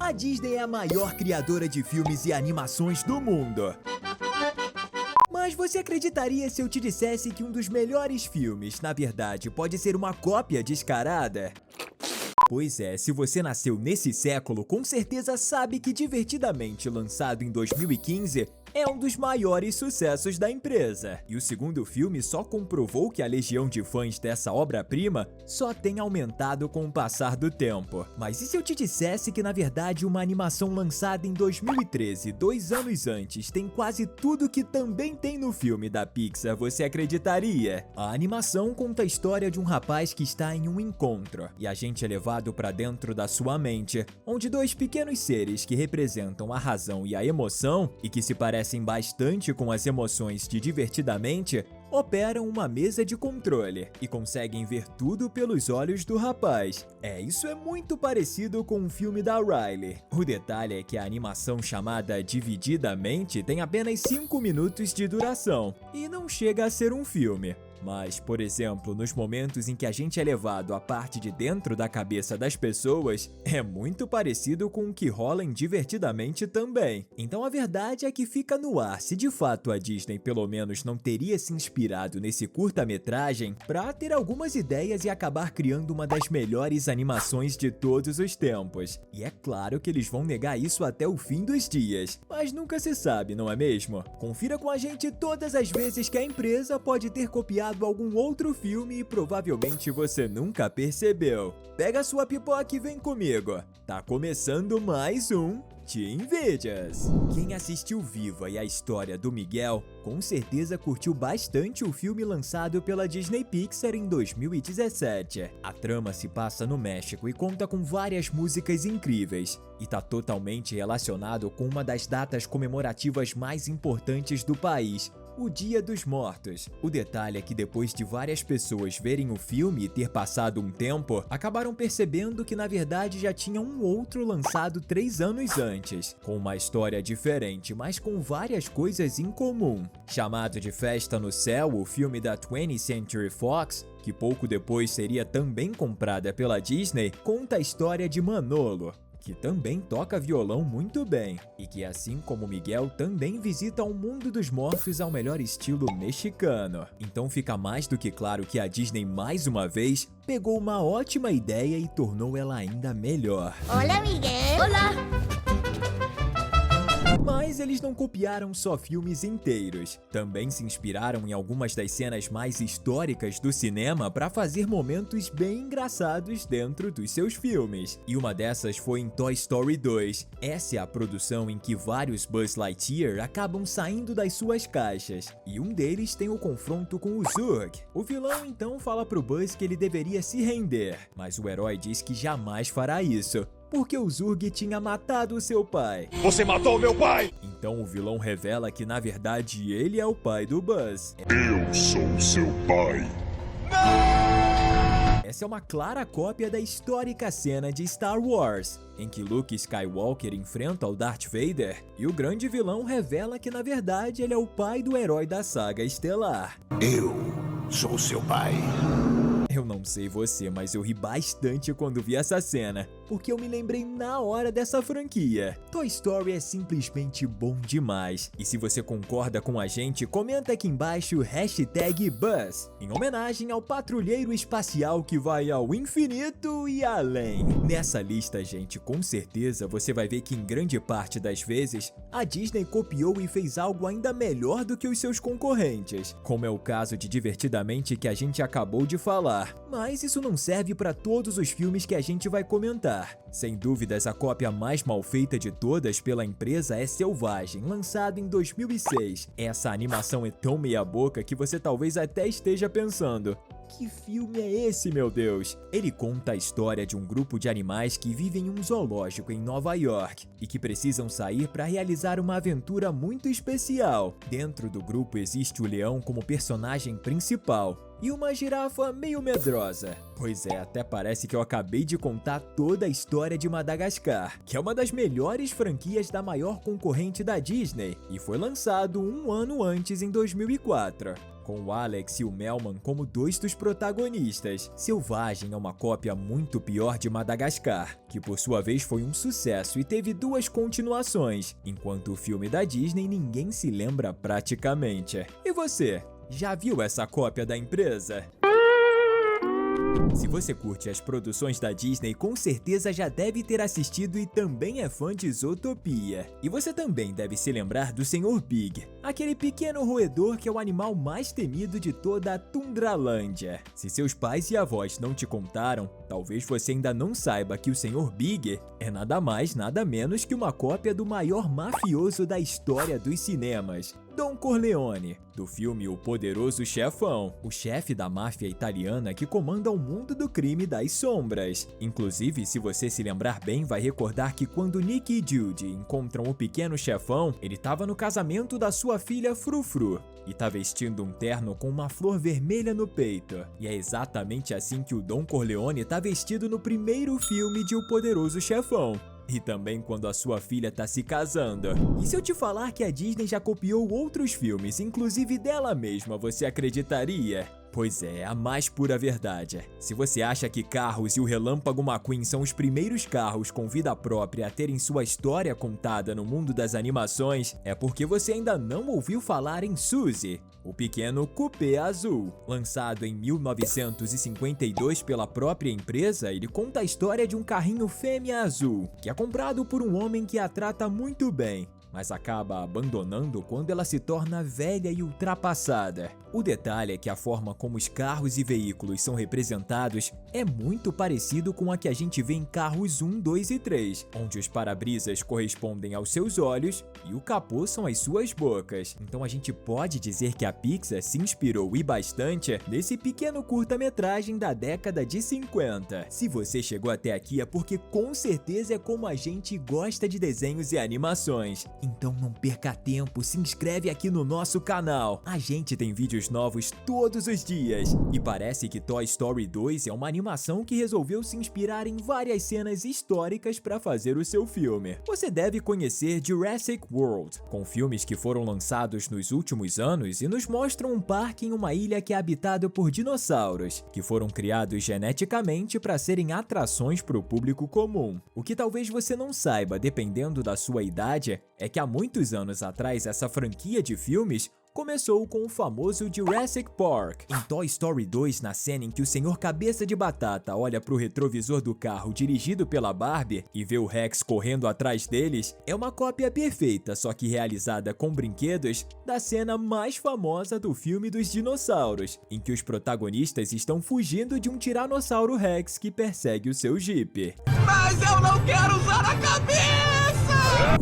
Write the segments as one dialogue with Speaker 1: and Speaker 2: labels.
Speaker 1: A Disney é a maior criadora de filmes e animações do mundo. Mas você acreditaria se eu te dissesse que um dos melhores filmes, na verdade, pode ser uma cópia descarada? Pois é, se você nasceu nesse século, com certeza sabe que Divertidamente, lançado em 2015, é um dos maiores sucessos da empresa. E o segundo filme só comprovou que a legião de fãs dessa obra-prima só tem aumentado com o passar do tempo. Mas e se eu te dissesse que, na verdade, uma animação lançada em 2013, 2 anos antes, tem quase tudo que também tem no filme da Pixar, você acreditaria? A animação conta a história de um rapaz que está em um encontro, e a gente é levado para dentro da sua mente, onde dois pequenos seres que representam a razão e a emoção, e que se parecem bastante com as emoções de Divertidamente, operam uma mesa de controle e conseguem ver tudo pelos olhos do rapaz. Isso é muito parecido com o filme da Riley. O detalhe é que a animação chamada Divididamente tem apenas 5 minutos de duração e não chega a ser um filme. Mas, por exemplo, nos momentos em que a gente é levado à parte de dentro da cabeça das pessoas, é muito parecido com o que rola em Divertidamente também. Então a verdade é que fica no ar se de fato a Disney pelo menos não teria se inspirado nesse curta-metragem para ter algumas ideias e acabar criando uma das melhores animações de todos os tempos. E é claro que eles vão negar isso até o fim dos dias, mas nunca se sabe, não é mesmo? Confira com a gente todas as vezes que a empresa pode ter copiado algum outro filme e provavelmente você nunca percebeu. Pega sua pipoca e vem comigo. Tá começando mais um Teen Videos. Quem assistiu Viva e a história do Miguel, com certeza curtiu bastante o filme lançado pela Disney Pixar em 2017. A trama se passa no México e conta com várias músicas incríveis, e tá totalmente relacionado com uma das datas comemorativas mais importantes do país, o Dia dos Mortos. O detalhe é que depois de várias pessoas verem o filme e ter passado um tempo, acabaram percebendo que na verdade já tinha um outro lançado 3 anos antes, com uma história diferente, mas com várias coisas em comum. Chamado de Festa no Céu, o filme da 20th Century Fox, que pouco depois seria também comprada pela Disney, conta a história de Manolo, que também toca violão muito bem, e que assim como Miguel também visita o mundo dos mortos ao melhor estilo mexicano. Então fica mais do que claro que a Disney mais uma vez pegou uma ótima ideia e tornou ela ainda melhor.
Speaker 2: Olá, Miguel! Olá!
Speaker 1: Mas eles não copiaram só filmes inteiros, também se inspiraram em algumas das cenas mais históricas do cinema para fazer momentos bem engraçados dentro dos seus filmes. E uma dessas foi em Toy Story 2. Essa é a produção em que vários Buzz Lightyear acabam saindo das suas caixas, e um deles tem o confronto com o Zurg. O vilão então fala pro Buzz que ele deveria se render, mas o herói diz que jamais fará isso, porque o Zurg tinha matado seu pai.
Speaker 3: Você matou meu pai!
Speaker 1: Então o vilão revela que na verdade ele é o pai do Buzz.
Speaker 3: Eu sou seu pai.
Speaker 1: Essa é uma clara cópia da histórica cena de Star Wars, em que Luke Skywalker enfrenta o Darth Vader e o grande vilão revela que na verdade ele é o pai do herói da saga estelar.
Speaker 4: Eu sou seu pai.
Speaker 1: Eu não sei você, mas eu ri bastante quando vi essa cena, porque eu me lembrei na hora dessa franquia. Toy Story é simplesmente bom demais. E se você concorda com a gente, comenta aqui embaixo #Buzz, em homenagem ao patrulheiro espacial que vai ao infinito e além. Nessa lista, gente, com certeza você vai ver que em grande parte das vezes, a Disney copiou e fez algo ainda melhor do que os seus concorrentes, como é o caso de Divertidamente que a gente acabou de falar. Mas isso não serve para todos os filmes que a gente vai comentar. Sem dúvidas, a cópia mais mal feita de todas pela empresa é Selvagem, lançado em 2006. Essa animação é tão meia boca que você talvez até esteja pensando: que filme é esse, meu Deus? Ele conta a história de um grupo de animais que vivem em um zoológico em Nova York e que precisam sair para realizar uma aventura muito especial. Dentro do grupo existe o leão como personagem principal e uma girafa meio medrosa. Pois é, até parece que eu acabei de contar toda a história de Madagascar, que é uma das melhores franquias da maior concorrente da Disney e foi lançado um ano antes, em 2004. com o Alex e o Melman como dois dos protagonistas. Selvagem é uma cópia muito pior de Madagascar, que por sua vez foi um sucesso e teve 2 continuações, enquanto o filme da Disney ninguém se lembra praticamente. E você, já viu essa cópia da empresa? Se você curte as produções da Disney, com certeza já deve ter assistido e também é fã de Zootopia. E você também deve se lembrar do Sr. Big, aquele pequeno roedor que é o animal mais temido de toda a Tundralândia. Se seus pais e avós não te contaram, talvez você ainda não saiba que o Sr. Big é nada mais, nada menos que uma cópia do maior mafioso da história dos cinemas, Don Corleone, do filme O Poderoso Chefão, o chefe da máfia italiana que comanda o mundo do crime das sombras. Inclusive, se você se lembrar bem, vai recordar que quando Nick e Judy encontram o pequeno chefão, ele estava no casamento da sua filha Frufru e tá vestindo um terno com uma flor vermelha no peito. E é exatamente assim que o Don Corleone tá vestido no primeiro filme de O Poderoso Chefão. E também quando a sua filha tá se casando. E se eu te falar que a Disney já copiou outros filmes, inclusive dela mesma, você acreditaria? Pois é, a mais pura verdade. Se você acha que Carros e o Relâmpago McQueen são os primeiros carros com vida própria a terem sua história contada no mundo das animações, é porque você ainda não ouviu falar em Suzy, o pequeno cupê azul. Lançado em 1952 pela própria empresa, ele conta a história de um carrinho fêmea azul, que é comprado por um homem que a trata muito bem, mas acaba abandonando quando ela se torna velha e ultrapassada. O detalhe é que a forma como os carros e veículos são representados é muito parecido com a que a gente vê em Carros 1, 2 e 3, onde os para-brisas correspondem aos seus olhos e o capô são as suas bocas. Então a gente pode dizer que a Pixar se inspirou e bastante nesse pequeno curta-metragem da década de 50. Se você chegou até aqui é porque com certeza é como a gente gosta de desenhos e animações. Então não perca tempo, se inscreve aqui no nosso canal. A gente tem vídeos novos todos os dias. E parece que Toy Story 2 é uma animação que resolveu se inspirar em várias cenas históricas para fazer o seu filme. Você deve conhecer Jurassic World, com filmes que foram lançados nos últimos anos e nos mostram um parque em uma ilha que é habitado por dinossauros, que foram criados geneticamente para serem atrações para o público comum. O que talvez você não saiba, dependendo da sua idade, é que há muitos anos atrás essa franquia de filmes começou com o famoso Jurassic Park. Em Toy Story 2, na cena em que o Sr. Cabeça de Batata olha pro retrovisor do carro dirigido pela Barbie e vê o Rex correndo atrás deles, é uma cópia perfeita, só que realizada com brinquedos, da cena mais famosa do filme dos dinossauros, em que os protagonistas estão fugindo de um Tiranossauro Rex que persegue o seu Jeep.
Speaker 4: Mas eu não quero usar a cabeça!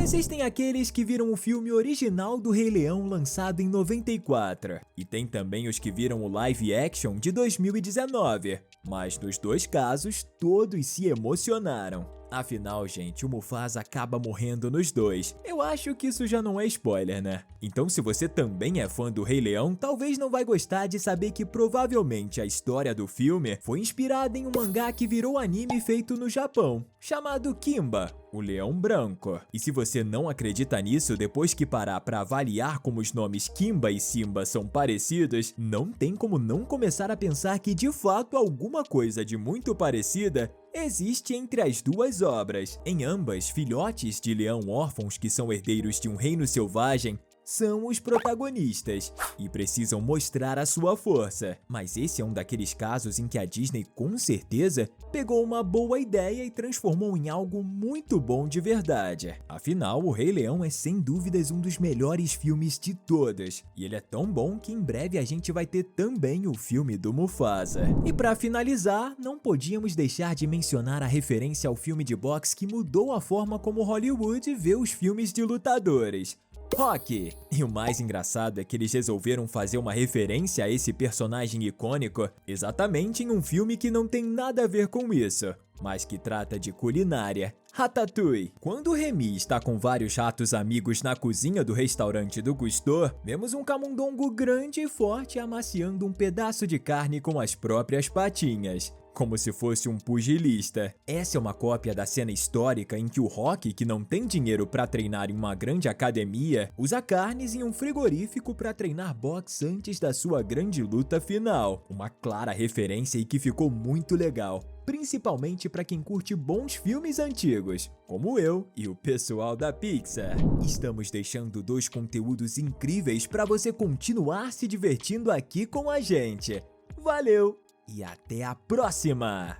Speaker 1: Existem aqueles que viram o filme original do Rei Leão lançado em 94, e tem também os que viram o live action de 2019, mas nos dois casos todos se emocionaram. Afinal, gente, o Mufasa acaba morrendo nos dois. Eu acho que isso já não é spoiler, né? Então, se você também é fã do Rei Leão, talvez não vai gostar de saber que provavelmente a história do filme foi inspirada em um mangá que virou anime feito no Japão, chamado Kimba, o Leão Branco. E se você não acredita nisso, depois que parar para avaliar como os nomes Kimba e Simba são parecidos, não tem como não começar a pensar que de fato alguma coisa de muito parecida existe entre as duas obras. Em ambas, filhotes de leão órfãos que são herdeiros de um reino selvagem são os protagonistas e precisam mostrar a sua força. Mas esse é um daqueles casos em que a Disney com certeza pegou uma boa ideia e transformou em algo muito bom de verdade. Afinal, o Rei Leão é sem dúvidas um dos melhores filmes de todos, e ele é tão bom que em breve a gente vai ter também o filme do Mufasa. E para finalizar, não podíamos deixar de mencionar a referência ao filme de boxe que mudou a forma como Hollywood vê os filmes de lutadores: Rocky. E o mais engraçado é que eles resolveram fazer uma referência a esse personagem icônico exatamente em um filme que não tem nada a ver com isso, mas que trata de culinária: Ratatouille. Quando Remy está com vários ratos amigos na cozinha do restaurante do Gusteau, vemos um camundongo grande e forte amaciando um pedaço de carne com as próprias patinhas. como se fosse um pugilista. Essa é uma cópia da cena histórica em que o Rocky, que não tem dinheiro para treinar em uma grande academia, usa carnes em um frigorífico para treinar boxe antes da sua grande luta final. Uma clara referência e que ficou muito legal, principalmente para quem curte bons filmes antigos, como eu e o pessoal da Pixar. Estamos deixando 2 conteúdos incríveis para você continuar se divertindo aqui com a gente. Valeu e até a próxima!